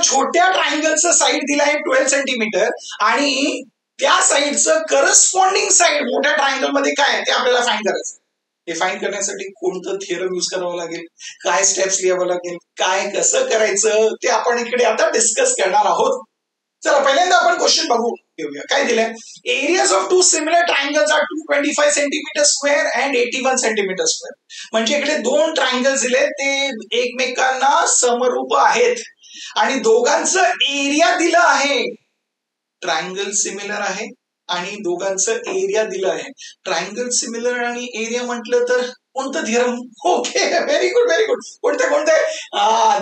छोट्या ट्रायंगलचं साईड दिलं आहे 12 सेंटीमीटर आणि त्या साईडचं करस्पॉन्डिंग साईड मोठ्या ट्रायंगल मध्ये काय आहे ते आपल्याला फाइंड करायचं. हे फाइंड करण्यासाठी कोणतं थिअरम यूज करावं लागेल, काय स्टेप्स लिहावं लागेल, काय कसं करायचं ते आपण इकडे आता डिस्कस करणार आहोत. चला पहिल्यांदा आपण क्वेश्चन बघू घेऊया. काय दिलंय, areas of two similar triangles are 225 centimetre square and 81 centimetre square. म्हणजे इकडे दोन ट्रायंगल्स दिले ते एकमेकांना समरूप आहेत आणि दोघांचं एरिया दिलं आहे. ट्रायंगल सिमिलर आहे आणि दोघांचं एरिया दिलं आहे. ट्रायंगल सिमिलर आणि एरिया म्हटलं तर कोणतं theorem? Okay, very good very good. कोणते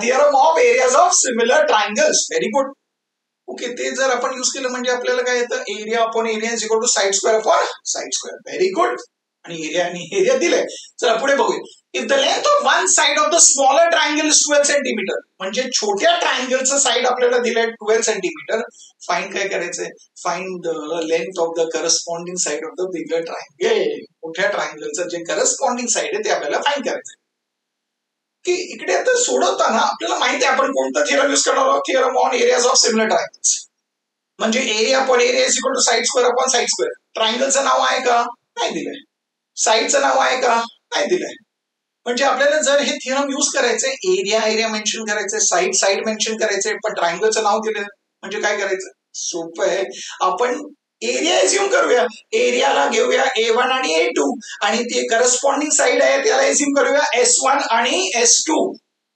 theorem of areas of similar triangles. Very good. Okay, ते जर आपण युज केलं म्हणजे आपल्याला काय येतं, area upon area is equal to side square upon side square. Very good. आणि एरिया दिलंय. चला पुढे बघूया. If the length of one side of the smaller triangle is 12 centimetre, म्हणजे छोट्या ट्रायंगलचं साइड आपल्याला दिलंय 12 सेंटीमीटर. फाइंड काय करायचंय, find the length of the corresponding side of the bigger triangle. मोठ्या ट्रायंगलचं जे करस्पॉन्डिंग साइड आहे ते आपल्याला फाइंड करायचंय. की इकडे आता सोडवताना आपल्याला माहिती आहे आपण कोणतं थिअरम यूज करणार आहोत, theorem on areas of similar triangles. म्हणजे area upon area is equal to side square upon side square. ट्रायंगलचं नाव आहे का? नाही दिलंय. साइडचं नाव आहे का? नाही दिलंय. म्हणजे आपल्याला जर हे थिअरम यूज करायचंय, एरिया मेन्शन करायचंय, साइड मेन्शन करायचंय, पण ट्रायंगलचं नाव दिलंय म्हणजे काय करायचं? सोपं आहे. आपण एरिया एज्युम करूया. एरियाला घेऊया A1 आणि A2 आणि ते करस्पॉन्डिंग साइड आहे त्याला एज्युम करूया S1 आणि S2.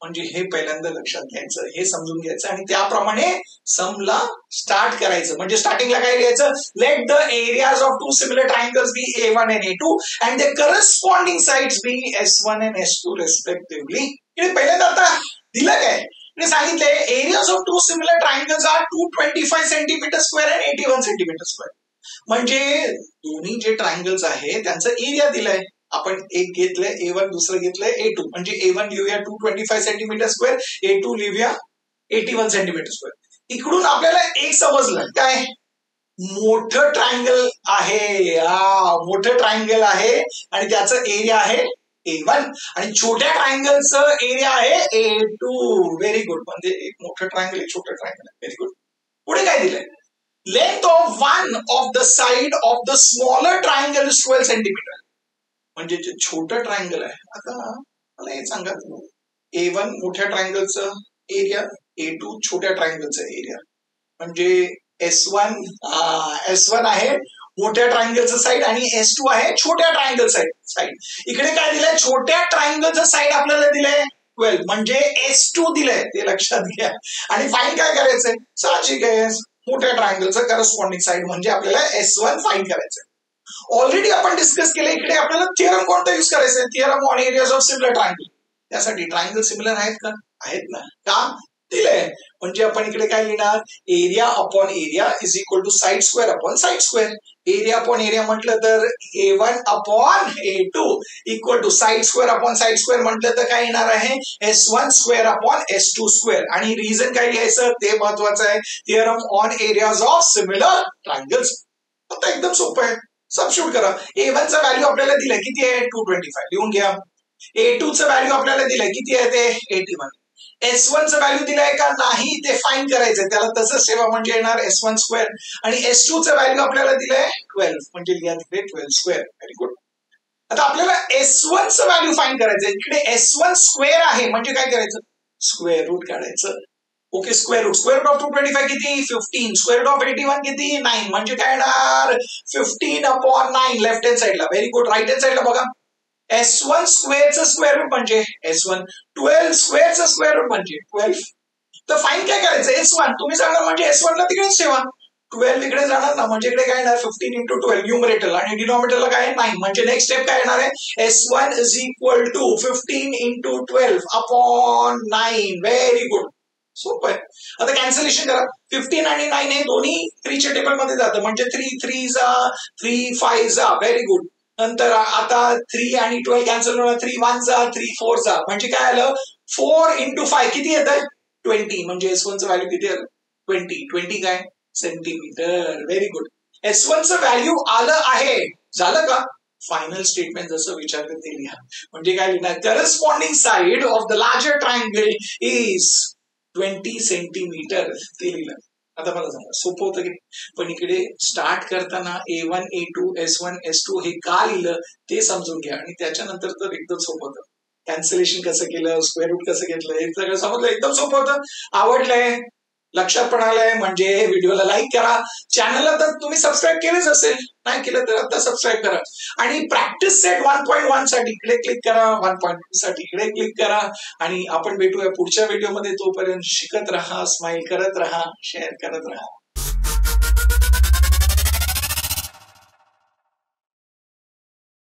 म्हणजे हे पहिल्यांदा लक्षात घ्यायचं, हे समजून घ्यायचं आणि त्याप्रमाणे समला स्टार्ट करायचं. म्हणजे स्टार्टिंगला काय लिहायचं, let the areas of two similar triangles be A1 and A2 and the corresponding sides be S1 and S2 respectively. इकडे पहिल्यांदा आता दिलं काय, सांगितलंय areas of two similar triangles are 225 centimetre square and 81 centimetre square. म्हणजे दोन्ही जे triangles आहे त्यांचं एरिया दिलंय. आपण एक घेतलंय A1, दुसरं घेतलंय A2. म्हणजे A1 लिहूया 225 सेंटीमीटर स्क्वेअर, A2 लिहूया 81 सेंटीमीटर स्क्वेअर. इकडून आपल्याला एक समजलं काय, मोठं ट्रायंगल आहे. मोठं ट्रायंगल आहे आणि त्याचं एरिया आहे A1 आणि छोट्या ट्रायंगलचं एरिया आहे A2. Very good. म्हणजे एक मोठं ट्रायंगल एक छोटं ट्रायंगल. Very good. पुढे काय दिलंय, length of one of the side of the smaller triangle is 12 centimetre. म्हणजे जे छोटं ट्रायंगल आहे, आता मला हे सांगा, A1 मोठ्या ट्रायंगलचं एरिया, A2 छोट्या ट्रायंगलचं एरिया. म्हणजे S1 आहे मोठ्या ट्रायंगलचं साइड आणि S2 आहे छोट्या ट्रायंगल साइड. इकडे काय दिलंय, छोट्या ट्रायंगलचं साइड आपल्याला दिलंय 12 म्हणजे S2 दिलंय, ते लक्षात घ्या. आणि फाइंड काय करायचंय, साहजिक आहे मोठ्या ट्रायंगलचं करस्पॉन्डिंग साइड म्हणजे आपल्याला S1 फाइंड करायचंय. ऑलरेडी आपण डिस्कस केलं. इकडे आपल्याला थिअरम कोणता यूज करायचा, theorem on areas of similar triangle. त्यासाठी ट्रायंगल सिमिलर आहेत का? आहेत ना. का दिलंय म्हणजे आपण इकडे काय लिहिणार, area upon area is equal to side square upon side square. Area upon area म्हटलं तर A1 upon A2 equal to side square upon side square म्हटलं तर काय येणार आहे, S1 square upon S2 square. आणि रिझन काय लिहायचं ते महत्वाचं आहे, theorem on areas of similar triangles. आता एकदम सोपं आहे, सबस्टिट्यूट करा. A1 चा व्हॅल्यू आपल्याला दिलाय किती आहे, 225 लिहून घ्या. A2 चं व्हॅल्यू आपल्याला दिलंय किती आहे ते 81. S1 चं व्हॅल्यू दिलाय का नाही ते फाइंड करायचंय, त्याला तसंच ठेवा म्हणजे येणार S1 स्क्वेअर. आणि S2 चं व्हॅल्यू आपल्याला दिलंय 12 म्हणजे लिहा तिकडे 12 स्क्वेअर. Very good. आता आपल्याला S1 चं व्हॅल्यू फाइंड करायचंय. इकडे S1 स्क्वेअर आहे म्हणजे काय करायचं, स्क्वेअर रूट काढायचं. ओके, स्क्वेअर रूट ऑफ 225 किती 15, स्क्वेअर रूट ऑफ 81 किती 9 म्हणजे काय येणार 15 अपॉन 9 लेफ्ट हँड साइडला. Very good. राईट हँड साइडला बघा, S1 स्क्वेअरचं स्क्वेअर रूट म्हणजे S1, 12 स्क्वेअरचं स्क्वेअर रूट म्हणजे 12. तर फाईन काय करायचं, S1 तुम्ही सांगणार म्हणजे S1 ला तिकडेच ठेवा, 12 इकडे जाणार ना म्हणजे इकडे काय येणार 15 into 12 न्यूमरेटरला आणि डिनॉमिनेटरला काय 9 म्हणजे नेक्स्ट स्टेप काय येणार आहे, S1 is equal to 15 into 12 upon 9. Very good. सोपं आहे. आता कॅन्सलेशन करा. 15 आणि 9 हे दोन्ही 3 च्या टेबल मध्ये जातं म्हणजे 3 3 जा 3 5 जा. Very good. नंतर आता 3 आणि 12 कॅन्सल होणार, 3 1 जा 3 4 जा म्हणजे काय आलं 4 into 5 किती येत आहे 20 म्हणजे S1 चं व्हॅल्यू किती आलं 20 काय सेंटीमीटर. Very good. S1 चं व्हॅल्यू आलं आहे. झालं का, फायनल स्टेटमेंट जसं विचारलं ते लिहा. म्हणजे काय लिहिणार, corresponding side of the larger triangle is 20 centimetre ते लिहिलं. आता मला सांगा सोपं होतं की, पण इकडे स्टार्ट करताना A1 A2 S1 S2 हे का लिहिलं ते समजून घ्या, आणि त्याच्यानंतर तर एकदम सोपं होतं. कॅन्सलेशन कसं केलं, स्क्वेअर रूट कसं घेतलं, हे सगळं समजलं, एकदम सोपं होतं. आवडलंय, लक्षात पण आलंय म्हणजे व्हिडिओला लाईक करा. चॅनलला तर तुम्ही सबस्क्राईब केलेच असेल, नाही केलं तर आता सबस्क्राईब करा. आणि प्रॅक्टिस सेट 1.1 साठी इकडे क्लिक करा, 1.2 साठी इकडे क्लिक करा. आणि आपण भेटूया पुढच्या व्हिडिओमध्ये. तोपर्यंत शिकत राहा, स्माइल करत राहा, शेअर करत राहा.